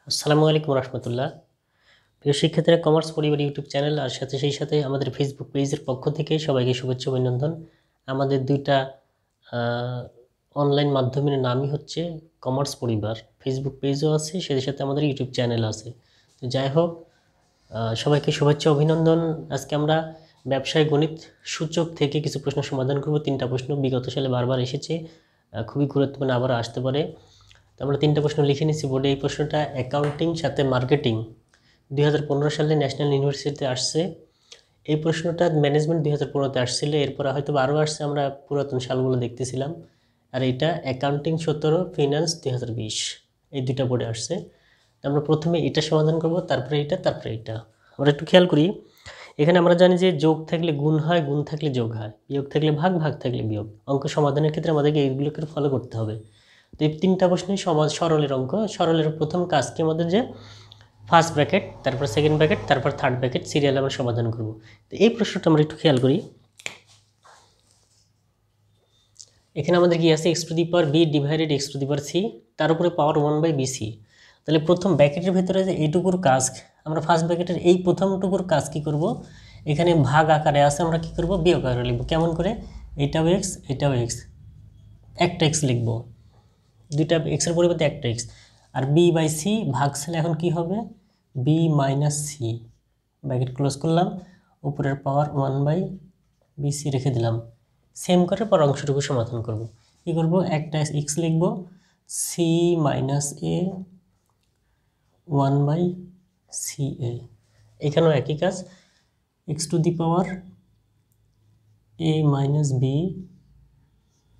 আসসালামু আলাইকুম রহমতুল্লাহ। প্রিয় শিক্ষার্থীরা, কমার্স পরিবার ইউটিউব চ্যানেল আর সেই সাথে আমাদের ফেসবুক পেজের পক্ষ থেকে সবাইকে শুভেচ্ছা অভিনন্দন। আমাদের দুইটা অনলাইন মাধ্যমের নামই হচ্ছে কমার্স পরিবার, ফেসবুক পেজও আছে, সাথে আমাদের ইউটিউব চ্যানেল আছে। তো যাই হোক, সবাইকে শুভেচ্ছা অভিনন্দন। আজকে আমরা ব্যবসায় গণিত সূচক থেকে কিছু প্রশ্ন সমাধান করব। 3টা প্রশ্ন বিগত সালে বারবার এসেছে, খুবই গুরুত্বপূর্ণ, আবার আসতে পারে। তো আমরা 3টা প্রশ্ন লিখে নিচ্ছি বোর্ডে। এই প্রশ্নটা অ্যাকাউন্টিং সাথে মার্কেটিং 2015 সালে ন্যাশনাল ইউনিভার্সিটিতে আসছে। এই প্রশ্নটা ম্যানেজমেন্ট 2015-তে আসছিল, এরপর হয়তো আরও আসছে, আমরা পুরাতন সালগুলো দেখতেছিলাম। আর এটা অ্যাকাউন্টিং 17, ফিনান্স 2020, এই দুইটা বোর্ডে আসছে। আমরা প্রথমে এটা সমাধান করব, তারপরে এটা। আমরা একটু খেয়াল করি, এখানে আমরা জানি যে যোগ থাকলে গুণ হয়, গুণ থাকলে যোগ হয়, বিয়োগ থাকলে ভাগ, ভাগ থাকলে বিয়োগ। অঙ্ক সমাধানের ক্ষেত্রে আমাদেরকে এইগুলোকে ফলো করতে হবে। তো এই 3টা প্রশ্নই সরলের অঙ্ক। সরলের প্রথম কাজ কি আমাদের, যে ফার্স্ট ব্র্যাকেট, তারপর সেকেন্ড ব্র্যাকেট, তারপর থার্ড ব্র্যাকেট, সিরিয়াল আমরা সমাধান করব। তো এই প্রশ্নটা আমরা একটু খেয়াল করি। এখানে আমাদের কি আছে, x to the power b divided x to the power c, তার উপরে পাওয়ার 1/bc। তাহলে প্রথম ব্র্যাকেটের ভেতরে যে এইটুকুর কাজ, আমরা ফার্স্ট ব্র্যাকেটের এই প্রথমটুকুর কাজ কি করব, এখানে ভাগ আকারে আছে, আমরা কি করব, বিয়োগ আকারে লিখব। কেমন করে, এটাও এক্স, এটাও এক্স, একটা এক্স লিখব, দুইটা এক্সের পরিবর্তে একটা এক্স। আর বি বাই সি ভাগ ছেলে এখন কি হবে, b minus c, bracket close করলাম, উপরের পাওয়ার 1/bc রেখে দিলাম। সেম করে পর অংশটুকু সমাধান করব। কি করব, একটা এক্স লিখব, সি মাইনাস এ 1/ca। এখানেও একই কাজ, x to the power a minus b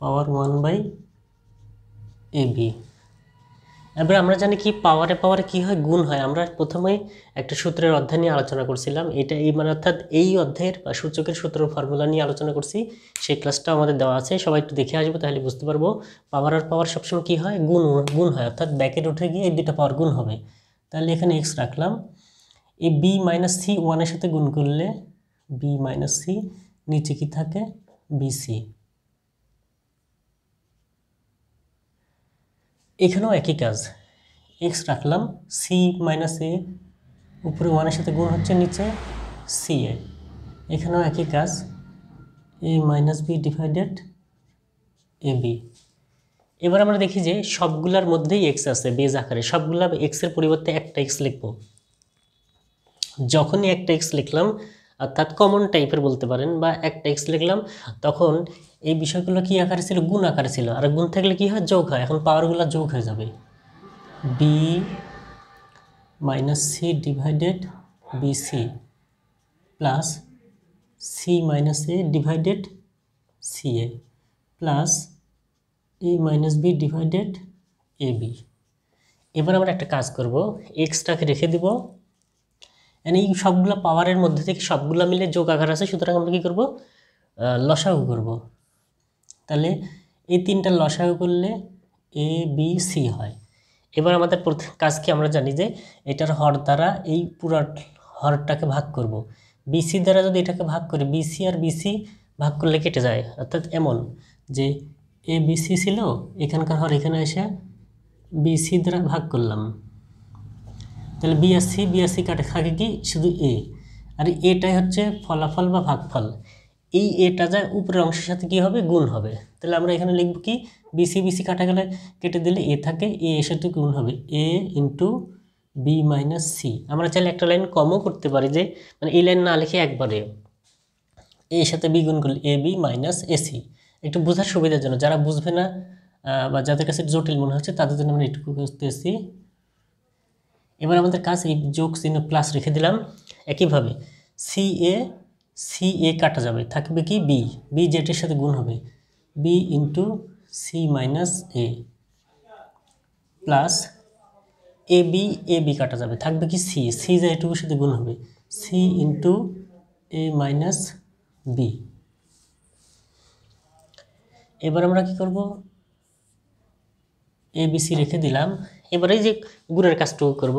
power 1/ab। এবার আমরা জানি কি, পাওয়ারে পাওয়ারে কি হয়, গুণ হয়। আমরা প্রথমেই একটা সূত্রের অধ্যায় নিয়ে আলোচনা করছিলাম, এটা এই মানে অর্থাৎ এই অধ্যায়ের বা সূচকের সূত্র ফর্মুলা নিয়ে আলোচনা করছি। সেই ক্লাসটা আমাদের দেওয়া আছে, সবাই একটু দেখে আসবো, তাহলে বুঝতে পারবো। পাওয়ার আর পাওয়ার সবসময় কি হয়, গুণ হয়, অর্থাৎ ব্যাকেট উঠে গিয়ে এই দুটো পাওয়ার গুণ হবে। তাহলে এখানে এক্স রাখলাম, এই বি মাইনাস সি ওয়ানের সাথে গুণ করলে বি মাইনাস সি, নিচে কি থাকে, বিসি। এখানেও একই কাজ, এক্স রাখলাম, সি মাইনাস এ উপরে ওয়ানের সাথে গুণ হচ্ছে, নিচে সি এ। এখানেও একই কাজ, এ minus B divided A B. এবার আমরা দেখি যে সবগুলার মধ্যেই এক্স আছে বেজ আকারে, সবগুলা এক্সের পরিবর্তে একটা এক্স লিখব। যখনই একটা এক্স লিখলাম, অর্থাৎ কমন টাইপের বলতে পারেন, বা একটা এক্স লিখলাম, তখন এই বিষয়গুলো কি আকারে ছিল, গুণ আকারে ছিল। আর গুণ থাকলে কি হয়, যোগ হয়। এখন পাওয়ারগুলো যোগ হয়ে যাবে, B minus C divided BC plus C minus A divided C A plus A minus B divided A B. এবার আমরা একটা কাজ করব, এক্সটাকে রেখে দিব, এই সবগুলো পাওয়ারের মধ্যে থেকে সবগুলো মিলে যোগ আকার আছে, সুতরাং আমরা কী করব, লসাগু করব। তাহলে এই 3টা লসাগু করলে এ বি সি হয়। এবার আমাদের কাজ কি, আমরা জানি যে এটার হর দ্বারা এই পুরো হরটাকে ভাগ করব। বিসি দ্বারা যদি এটাকে ভাগ করি, বিসি আর বিসি ভাগ করলে কেটে যায়, অর্থাৎ এমন যে এ বিসি ছিল, এখানকার হর এখানে এসে বিসি দ্বারা ভাগ করলাম, তাহলে বিএসসি কাটে থাকে কি, শুধু এ। আর এটাই হচ্ছে ফলাফল বা ভাগফল। এই এটা যায় উপরের অংশের সাথে কি হবে, গুণ হবে। তাহলে আমরা এখানে লিখব কি, বিসি কাটা গেলে কেটে দিলে এ থাকে, এ এর সাথে গুণ হবে, এ ইন্টু বি মাইনাস সি। আমরা চাইলে একটা লাইন কমও করতে পারি, যে মানে এই লাইন না লিখে একবারে এর সাথে বি গুণ করলে এ বি মাইনাস এসি। একটু বোঝার সুবিধার জন্য, যারা বুঝবে না বা যাদের কাছে জটিল মনে হচ্ছে, তাদের জন্য আমরা একটু করতেছি। এবার আমাদের কাজ, এই যোগ চিহ্ন প্লাস রেখে দিলাম। একইভাবে সি এ কাটা যাবে, থাকবে কি, বি যেটির সাথে গুণ হবে, B into C minus A plus a B কাটা যাবে, থাকবে কি, সি যে এটুকুর সাথে গুণ হবে, সি ইন্টু এ মাইনাস বি। এবার আমরা কি করব, এ বি সি রেখে দিলাম। এবারে যে গুণের কাজটুকু করব,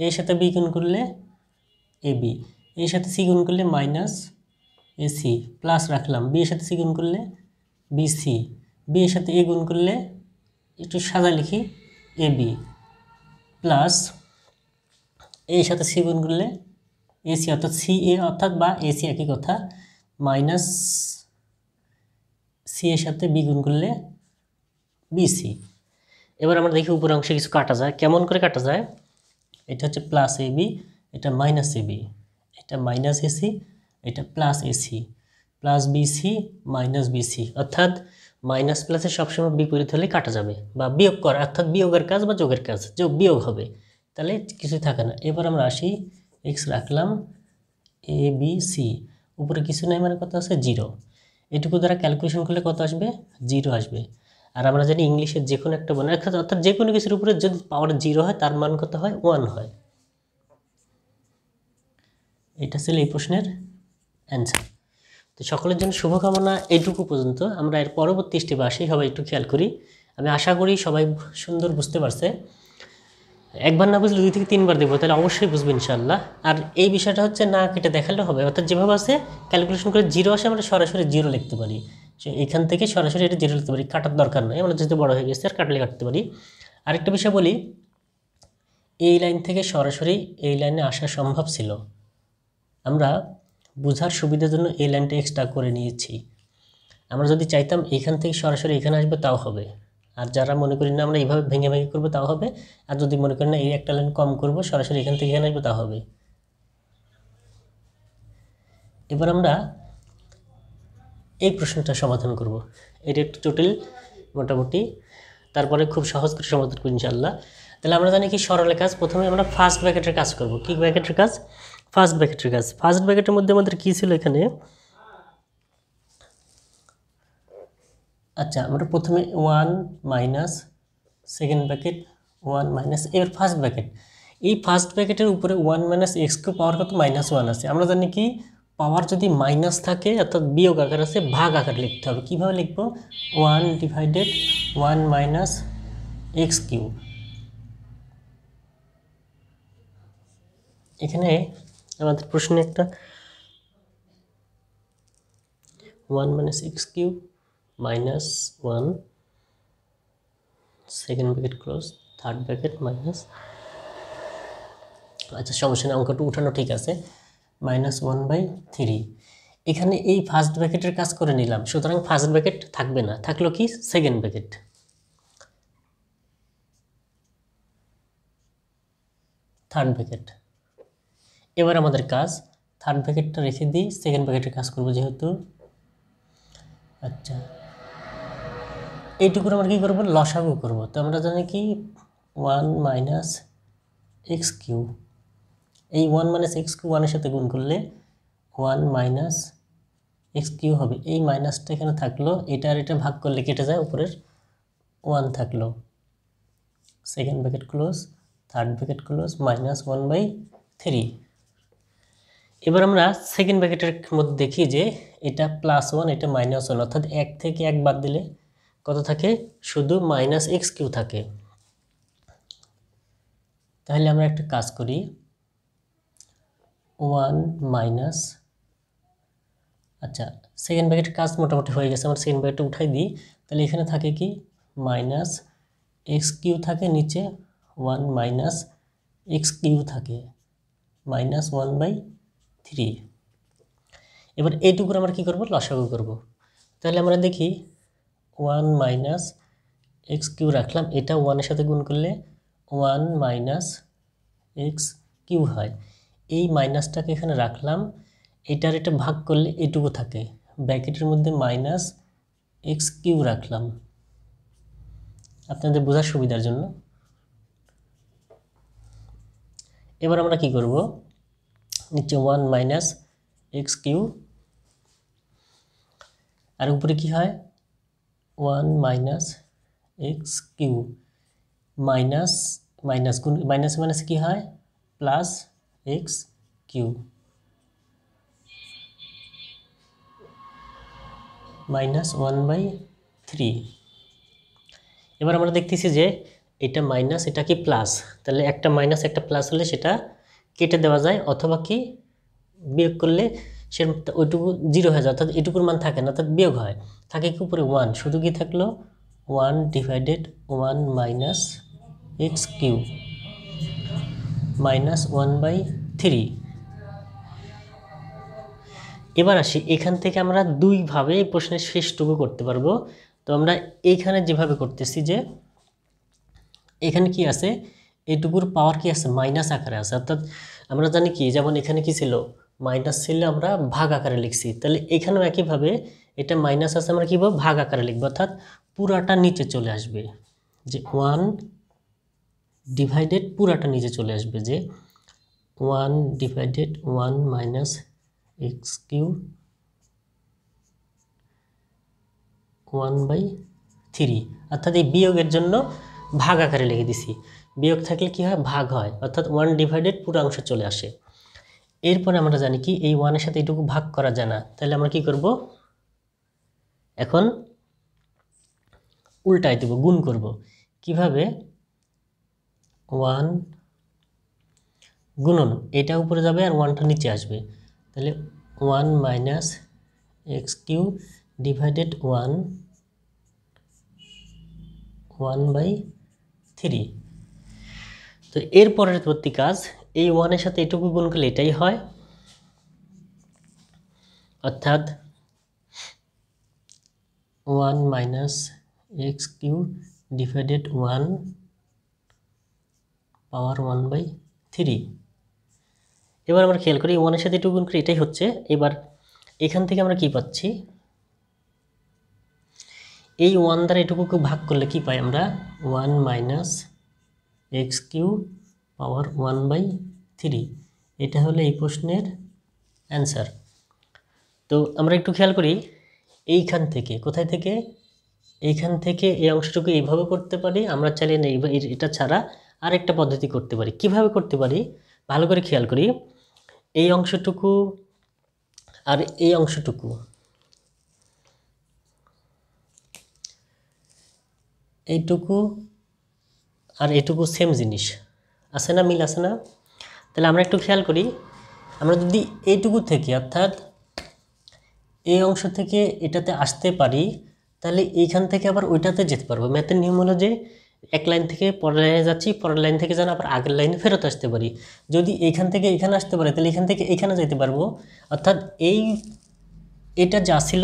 এর সাথে বি গুণ করলে এ বি, এর সাথে সি গুণ করলে মাইনাস এ সি, প্লাস রাখলাম, বি এর সাথে সি গুণ করলে বি সি, বি এর সাথে এ গুণ করলে একটু সাদা লিখি এ বি, প্লাস এর সাথে সি গুণ করলে এসি অর্থাৎ সি এ অর্থাৎ বা এসি একই কথা, মাইনাস সি এর সাথে বি গুণ করলে বিসি। এবার আমরা দেখি উপরের অংশে কিছু কাটা যায়, কেমন করে কাটা যায়। এটা হচ্ছে প্লাস এ বি, এটা মাইনাস এ বি, এটা মাইনাস এসি, এটা plus ac, plus bc minus bc, অর্থাৎ মাইনাস প্লাসে সবসময় বিপরীত হলে কাটা যাবে, বা বিয়োগ করা অর্থাৎ বিয়োগের কাজ বা যোগের কাজ, যে বিয়োগ হবে, তাহলে কিছুই থাকে না। এবার আমরা আসি, এক্স রাখলাম, এ বি সি, উপরে কিছু নাই মানে কত আছে 0, এটুকু দ্বারা ক্যালকুলেশন করলে কত আসবে 0 আসবে। আর আমরা জানি ইংলিশের যে কোনো একটা বর্ণ অর্থাৎ যে কোনো কিছুর উপরে যদি পাওয়ার 0 হয় তার মান কত হয় 1 হয়। এটা ছিল এই প্রশ্নের অ্যান্সার। তো সকলের জন্য শুভকামনা এইটুকু পর্যন্ত। আমরা এর পরবর্তী স্টেপে আসি, সবাই একটু খেয়াল করি। আমি আশা করি সবাই সুন্দর বুঝতে পারছে। একবার না বুঝলে 2 থেকে 3 বার দেখবো, তাহলে অবশ্যই বুঝবে ইনশাআল্লাহ। আর এই বিষয়টা হচ্ছে না কেটে দেখালে হবে, অর্থাৎ যেভাবে আছে ক্যালকুলেশন করে 0 আসে আমরা সরাসরি 0 লিখতে পারি, এখান থেকে সরাসরি এটা 0 লিখতে পারি, কাটার দরকার নয়, আমরা যেহেতু বড় হয়ে গেছে আর কাটলে কাটতে পারি। আরেকটা বিষয় বলি, এই লাইন থেকে সরাসরি এই লাইনে আসা সম্ভব ছিল, আমরা বোঝার সুবিধার জন্য এই লাইনটা এক্সট্রা করে নিয়েছি। আমরা যদি চাইতাম এখান থেকে সরাসরি এখানে আসবে তাও হবে, আর যারা মনে করি না আমরা এইভাবে ভেঙে ভেঙে করবো তাও হবে, আর যদি মনে করি না এই একটা লাইন কম করব সরাসরি এখান থেকে এখানে আসবে তাও হবে। এবার আমরা এই প্রশ্নটা সমাধান করব, এটা একটু জটিল মোটামুটি, তারপরে খুব সহজ করে সমাধান করব ইনশাআল্লাহ। তাহলে আমরা জানি কি সরলের কাজ, প্রথমে আমরা ফার্স্ট ব্র্যাকেটের কাজ করব। কি ব্র্যাকেটের কাজ? ফার্স্ট ব্র্যাকেটের কাজ। ফার্স্ট ব্র্যাকেটের মধ্যে আমাদের কী ছিল এখানে, আচ্ছা আমরা প্রথমে 1 মাইনাস সেকেন্ড ব্র্যাকেট 1 মাইনাস, এবার ফার্স্ট ব্র্যাকেট, এই ফার্স্ট ব্র্যাকেটের উপরে 1 মাইনাস এক্স কিউব পাওয়ার কত -1 আছে। আমরা জানি কি পাওয়ার যদি মাইনাস থাকে অর্থাৎ বিয়োগ আকার আছে, ভাগ আকার লিখতে হবে। কীভাবে লিখব? 1 ডিভাইডেড 1 মাইনাস এক্স কিউব। এখানে আমাদের প্রশ্নে একটা 1 minus x cube minus 1 second bracket close third bracket minus, আচ্ছা সমস্যা নেই, অঙ্কটা উঠানো ঠিক আছে, -1/3। এখানে এই ফার্স্ট ব্র্যাকেটের কাজ করে নিলাম, সুতরাং ফার্স্ট ব্র্যাকেট থাকবে না, থাকলো কি সেকেন্ড ব্র্যাকেট। থার্ড ব্র্যাকেট, এবার আমাদের কাজ থার্ড ব্র্যাকেটটা রেখে দিই, সেকেন্ড ব্র্যাকেটের কাজ করব যেহেতু। আচ্ছা এইটুকুর আমরা কী করবো? লসাগু করব। তো আমরা জানি কি 1 মাইনাস এক্স কিউব, এই 1 মাইনাস এক্স কিউব 1 এর সাথে গুণ করলে 1 মাইনাস এক্স কিউব হবে, এই মাইনাসটা এখানে থাকলো, এটা আর এটা ভাগ করলে কেটে যায়, উপরের 1 থাকলো, second bracket close third bracket close -1/3। এবার আমরা সেকেন্ড ব্র্যাকেটের মধ্যে দেখি যে এটা +1 এটা -1, অর্থাৎ 1 থেকে 1 বাদ দিলে কত থাকে? শুধু মাইনাস এক্স কিউ থাকে। তাহলে আমরা একটা কাজ করি, 1 মাইনাস, আচ্ছা সেকেন্ড ব্র্যাকেটের কাজ মোটামুটি হয়ে গেছে, আমরা সেকেন্ড ব্র্যাকেটটা উঠাই দিই। তাহলে এখানে থাকে কি মাইনাস এক্স কিউ থাকে, নিচে 1 মাইনাস এক্স কিউ থাকে, -1/3। এবার এইটুকুর আমরা কী করব? লসাগু করব। তাহলে আমরা দেখি 1 মাইনাস এক্স কিউ রাখলাম, এটা 1 এর সাথে গুণ করলে 1 মাইনাস এক্স কিউ হয়, এই মাইনাসটাকে এখানে রাখলাম, এটার এটা ভাগ করলে এটুকু থাকে, ব্র্যাকেটের মধ্যে মাইনাস এক্স কিউ রাখলাম আপনাদের বোঝার সুবিধার জন্য। এবার আমরা কি করব? নিচে 1 মাইনাস এক্স কিউ, আর উপরে কি হয় 1 minus x q, minus minus গুণ মাইনাস মাইনাস কি হয় প্লাস এক্স কিউ, -1/3। এবার আমরা দেখতেছি যে এটা মাইনাস এটা কি প্লাস, তাহলে একটা মাইনাস একটা প্লাস হলে সেটা কেটে দেওয়া যায়, অথবা কি বিয়োগ করলে সে ওইটুকু 0 হয়ে যায়, অর্থাৎ এটুকুর মান থাকে না, অর্থাৎ বিয়োগ হয়, থাকে কি উপরে 1, শুধু কি থাকলো 1 ডিভাইডেড 1 মাইনাস এক্স কিউ। -1/3। এবার আসি, এখান থেকে আমরা দুইভাবে এই প্রশ্নের শেষটুকু করতে পারবো। তো আমরা এইখানে যেভাবে করতেছি যে এখানে কি আছে, এটুকুর পাওয়ার কি আছে, মাইনাস আকারে আছে। অর্থাৎ আমরা জানি কি, যেমন এখানে কি ছিল, মাইনাস ছিল, আমরা ভাগ আকারে লিখছি। তাহলে এখানেও একইভাবে এটা মাইনাস আছে, আমরা কীভাবে ভাগ আকারে লিখবো, অর্থাৎ পুরাটা নিচে চলে আসবে, যে 1 ডিভাইডেড পুরাটা নিচে চলে আসবে, যে 1 ডিভাইডেড 1 মাইনাস এক্স কিউ 1/3। অর্থাৎ এই বিয়োগের জন্য ভাগ আকারে লিখে দিছি। বিয়োগ থাকলে কি হয়, ভাগ হয়, অর্থাৎ 1 ডিভাইডেড পুরো অংশ চলে আসে। এরপরে আমরা জানি কি, এই 1-এর সাথে এইটুকু ভাগ করা যায় না। তাহলে আমরা কি করব, এখন উল্টাই দেব, গুণ করব। কিভাবে, 1 গুণন, এটা উপরে যাবে আর 1টা নিচে আসবে। তাহলে 1 মাইনাস এক্স কিউ ডিভাইডেড 1/3। তো এর পরবর্তী কাজ, এই 1-এর সাথে এটুকু গুণ করলে এটাই হয়, অর্থাৎ 1 মাইনাস এক্স কিউ ডিভাইডেড 1 পাওয়ার 1/3। এবার আমরা খেয়াল করি, 1-এর সাথে এটুকু গুণ করি, এটাই হচ্ছে। এবার এখান থেকে আমরা কি পাচ্ছি, এই 1 দ্বারা এটুকুকে ভাগ করলে কি পাই আমরা, 1 মাইনাস এক্স কিউ পাওয়ার 1/3। এটা হলো এই প্রশ্নের অ্যান্সার। তো আমরা একটু খেয়াল করি, এইখান থেকে, কোথায় থেকে, এইখান থেকে এই অংশটুকু এইভাবে করতে পারি। আমরা চাইলে না এটা ছাড়া আরেকটা পদ্ধতি করতে পারি। কিভাবে করতে পারি, ভালো করে খেয়াল করি, এই অংশটুকু আর এই অংশটুকু, এইটুকু আর এটুকু সেম জিনিস, আছে না, মিল আছে না? তাহলে আমরা একটু খেয়াল করি, আমরা যদি এইটুকু থেকে, অর্থাৎ এই অংশ থেকে এটাতে আসতে পারি, তাহলে এইখান থেকে আবার ওইটাতে যেতে পারবো। ম্যাথের নিয়ম হলো যে এক লাইন থেকে পরের লাইনে যাচ্ছি, পরের লাইন থেকে যেন আবার আগের লাইনে ফেরত আসতে পারি। যদি এইখান থেকে এখানে আসতে পারি, তাহলে এখান থেকে এখানে যেতে পারবো। অর্থাৎ এটা যা ছিল,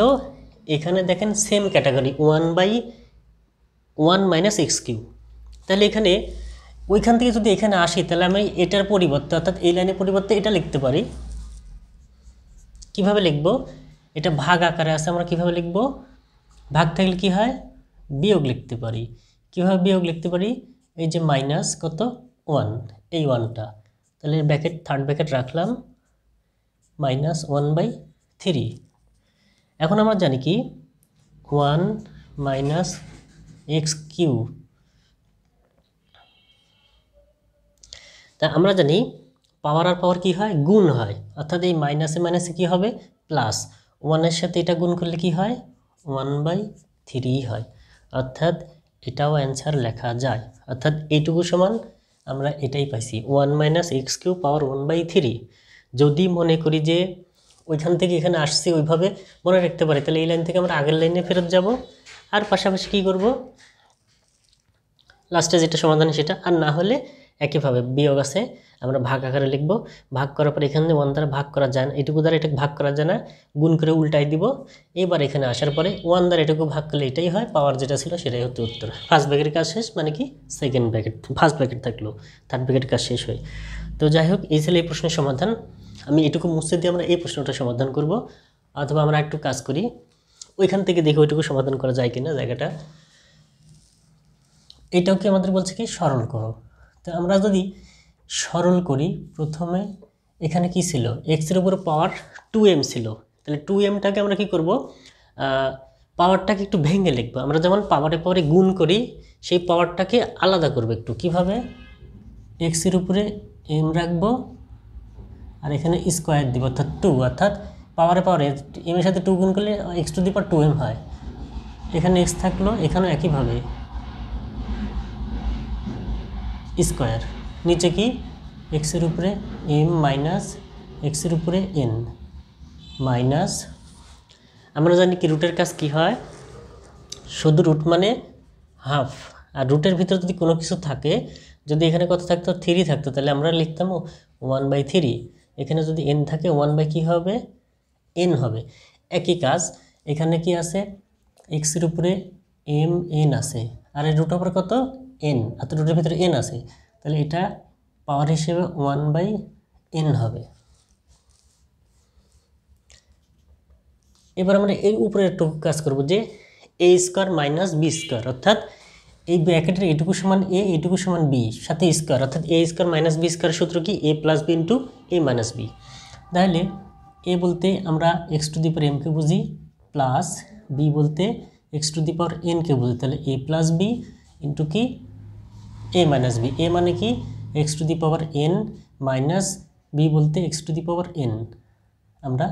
এখানে দেখেন same category, 1/1 minus x q. তাহলে এখানে ওইখান থেকে যদি এখানে আসি, তাহলে আমি এটার পরিবর্তে, অর্থাৎ এই লাইনের পরিবর্তে এটা লিখতে পারি। কিভাবে লিখব, এটা ভাগ আকারে আছে, আমরা কিভাবে লিখব, ভাগ থাকলে কি হয়, বিয়োগ লিখতে পারি। কিভাবে বিয়োগ লিখতে পারি, এই যে মাইনাস কত, 1, এই 1টা, তাহলে ব্র্যাকেট, থার্ড ব্র্যাকেট রাখলাম, -1/3। এখন আমরা জানি কি, 1 মাইনাস এক্স কিউ, তা আমরা জানি পাওয়ার আর পাওয়ার কি হয়, গুণ হয়। অর্থাৎ এই মাইনাসে মাইনাসে কি হবে, প্লাস। 1-এর সাথে এটা গুণ করলে কি হয়, 1/3 হয়। অর্থাৎ এটাও অ্যান্সার লেখা যায়। অর্থাৎ এইটুকু সমান আমরা এটাই পাইছি, 1 মাইনাস এক্স কিউ পাওয়ার 1/3। যদি মনে করি যে ওইখান থেকে এখানে আসছি, ওইভাবে মনে রাখতে পারি, তাহলে এই লাইন থেকে আমরা আগের লাইনে ফেরত যাব। আর পাশাপাশি কী করব, লাস্টে যেটা সমাধান সেটা, আর না হলে একইভাবে বিয়োগ আছে, আমরা ভাগ আকারে লিখব। ভাগ করার পর এখানে 1 দ্বারা ভাগ করা যায় না, এটুকু দ্বারা এটাকে ভাগ করা যায় না, গুণ করে উল্টাই দিব। এবার এখানে আসার পরে 1 দ্বারা এটুকু ভাগ করলে এটাই হয়, পাওয়ার যেটা ছিল সেটাই হচ্ছে উত্তর। ফার্স্ট ব্র্যাকেটের কাজ শেষ, মানে কি সেকেন্ড ব্র্যাকেট, ফার্স্ট ব্র্যাকেট থাকলো, থার্ড ব্র্যাকেটের কাজ শেষ হয়। তো যাই হোক, এই ছিল এই প্রশ্নের সমাধান। আমি এটুকু মুছে দিয়ে আমরা এই প্রশ্নটা সমাধান করব, অথবা আমরা একটু কাজ করি, ওইখান থেকে দেখি ওইটুকু সমাধান করা যায় কিনা জায়গাটা। এটাও কি আমাদের বলছে কি, সরল করো। তো আমরা যদি সরল করি, প্রথমে এখানে কি ছিল, এক্সের উপর পাওয়ার 2m ছিল। তাহলে 2mটাকে আমরা কি করব, পাওয়ারটাকে একটু ভেঙে লিখবো। আমরা যেমন পাওয়ারে পাওয়ারে গুণ করি, সেই পাওয়ারটাকে আলাদা করবো একটু। কিভাবে, এক্সের উপরে m রাখবো, আর এখানে স্কোয়ার দিব, অর্থাৎ 2, অর্থাৎ পাওয়ারে পাওয়ারে এম এর সাথে 2 গুণ করলে x⁴ হয়। এখানে x থাকলো, এখানেও একইভাবে স্কোয়ার, নিচে কি এক্সের উপরে m মাইনাস এক্সের উপরে n মাইনাস, আমরা জানি কি রুটের কাজ কি হয়, শুধু রুট মানে হাফ, আর রুটের ভিতরে যদি কোনো কিছু থাকে, যদি এখানে কত থাকতো 3 থাকতো, তাহলে আমরা লিখতাম 1/3। এখানে যদি n থাকে 1 বাই কী হবে, n হবে। একই কাজ এখানে কি আছে, x এর উপরে mn আছে, আর এর রুট ওভার কত n, আর রুটের ভিতরে n আছে, তাহলে এটা পাওয়ার হিসেবে 1/n হবে। এবার আমরা এর উপরে একটু কাজ করব, যে a square minus b square, অর্থাৎ এই ব্র্যাকেটের এটুকু সমান a, এটুকু সমান b, সাথে স্কোয়ার, অর্থাৎ a square minus b square সূত্র কি a plus b into a minus b. তাহলে a বলতে আমরা x to the power m কে বুঝি, প্লাস b বলতে x to the power n কে বুঝি, তাহলে a প্লাস বি ইন্টু কি a মাইনাস বি। a মানে কি x to the power n minus b বলতে x to the power n। আমরা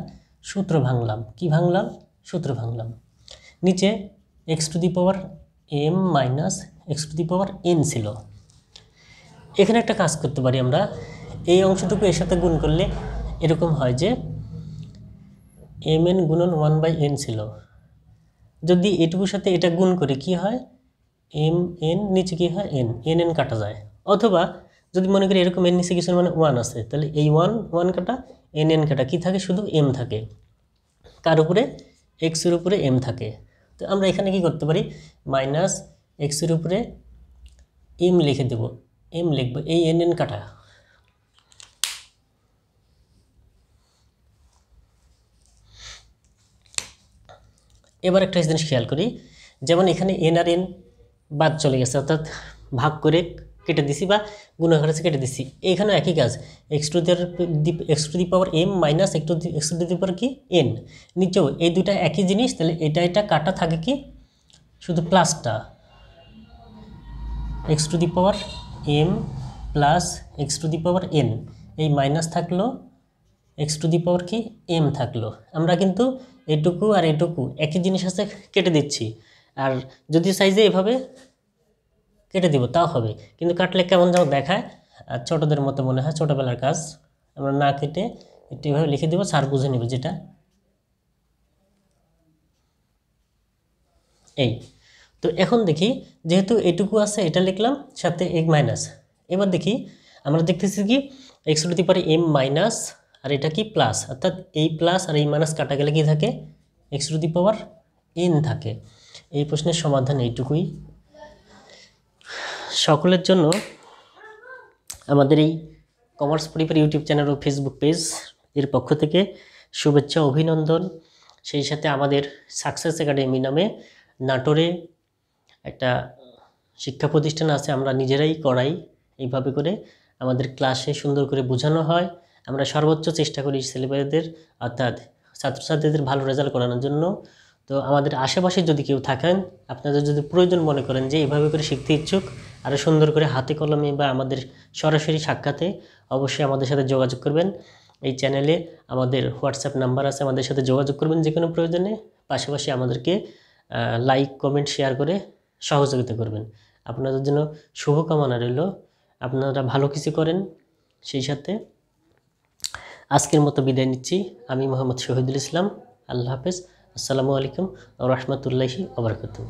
সূত্র ভাঙলাম, কি ভাঙলাম, সূত্র ভাঙলাম। নিচে x to the power m minus X to the power n ছিল। এখানে একটা কাজ করতে পারি আমরা, এই অংশটুকু এর সাথে গুণ করলে এরকম হয় যে mn গুণন 1/n ছিল, যদি এটুকুর সাথে এটা গুণ করে কি হয় mn, নিচে কি হয় n, n কাটা যায়। অথবা যদি মনে করি এরকম n নিচে কিছু মানে 1 আছে, তাহলে এই 1 কাটা n কাটা কি থাকে, শুধু m থাকে, কার উপরে x এর উপরে m থাকে। তো আমরা এখানে কি করতে পারি, মাইনাস x এর উপরে m লিখে দেব, m লিখব, এই n কাটা। এবার একটা জিনিস খেয়াল করি, যেমন এখানে n আর n বাদ চলে গেছে, অর্থাৎ ভাগ করে কেটে দিছি বা গুণাকারে কেটে দিছি। এখানে একই কাজ, x to the power m minus X to the power কি n, নিচেও এই দুইটা একই জিনিস, তাহলে এটা কাটা থাকে কি শুধু প্লাসটা, X to the power m plus X to the power n, এই মাইনাস থাকলো, এক্স টু দি পাওয়ার কি m থাকলো। আমরা কিন্তু এটুকু আর এটুকু একই জিনিস আছে, কেটে দিচ্ছি। আর যদি সাইজে এভাবে কেটে দিব তাও হবে, কিন্তু কাটলে কেমন যেন দেখায় আর ছোটদের মতো মনে হয়, ছোটোবেলার কাজ। আমরা না কেটে একটু এভাবে লিখে দেবো, স্যার বুঝে নেবে যেটা এই। তো এখন দেখি, যেহেতু এটুকু আছে এটা লিখলাম, সাথে এক মাইনাস। এবার দেখি আমরা দেখতেছি কি x to the power m minus, আর এটা কি প্লাস, অর্থাৎ এই প্লাস আর এই মাইনাস কাটা গেলে কি থাকে, x to the power n থাকে। এই প্রশ্নের সমাধান এইটুকুই। সকলের জন্য আমাদের এই কমার্স পরিবার ইউটিউব চ্যানেল ও ফেসবুক পেজ এর পক্ষ থেকে শুভেচ্ছা, অভিনন্দন। সেই সাথে আমাদের সাকসেস একাডেমি নামে নাটোরে একটা শিক্ষা প্রতিষ্ঠান আছে, আমরা নিজেরাই করাই। এইভাবে করে আমাদের ক্লাসে সুন্দর করে বোঝানো হয়। আমরা সর্বোচ্চ চেষ্টা করি ছেলেমেয়েদের, অর্থাৎ ছাত্রছাত্রীদের ভালো রেজাল্ট করানোর জন্য। তো আমাদের আশেপাশে যদি কেউ থাকেন, আপনাদের যদি প্রয়োজন মনে করেন যে এভাবে করে শিখতে ইচ্ছুক, আরও সুন্দর করে হাতে কলমে বা আমাদের সরাসরি সাক্ষাতে, অবশ্যই আমাদের সাথে যোগাযোগ করবেন। এই চ্যানেলে আমাদের হোয়াটসঅ্যাপ নাম্বার আছে, আমাদের সাথে যোগাযোগ করবেন যে কোনো প্রয়োজনে। পাশাপাশি আমাদেরকে লাইক, কমেন্ট, শেয়ার করে সহযোগিতা করবেন। আপনাদের জন্য শুভকামনা রইল, আপনারা ভালো কিছু করেন। সেই সাথে আজকের মতো বিদায় নিচ্ছি। আমি মোহাম্মদ শহীদুল ইসলাম। আল্লাহ হাফেজ। আসসালামু আলাইকুম ওয়া রাহমাতুল্লাহি ওয়া বারাকাতুহু।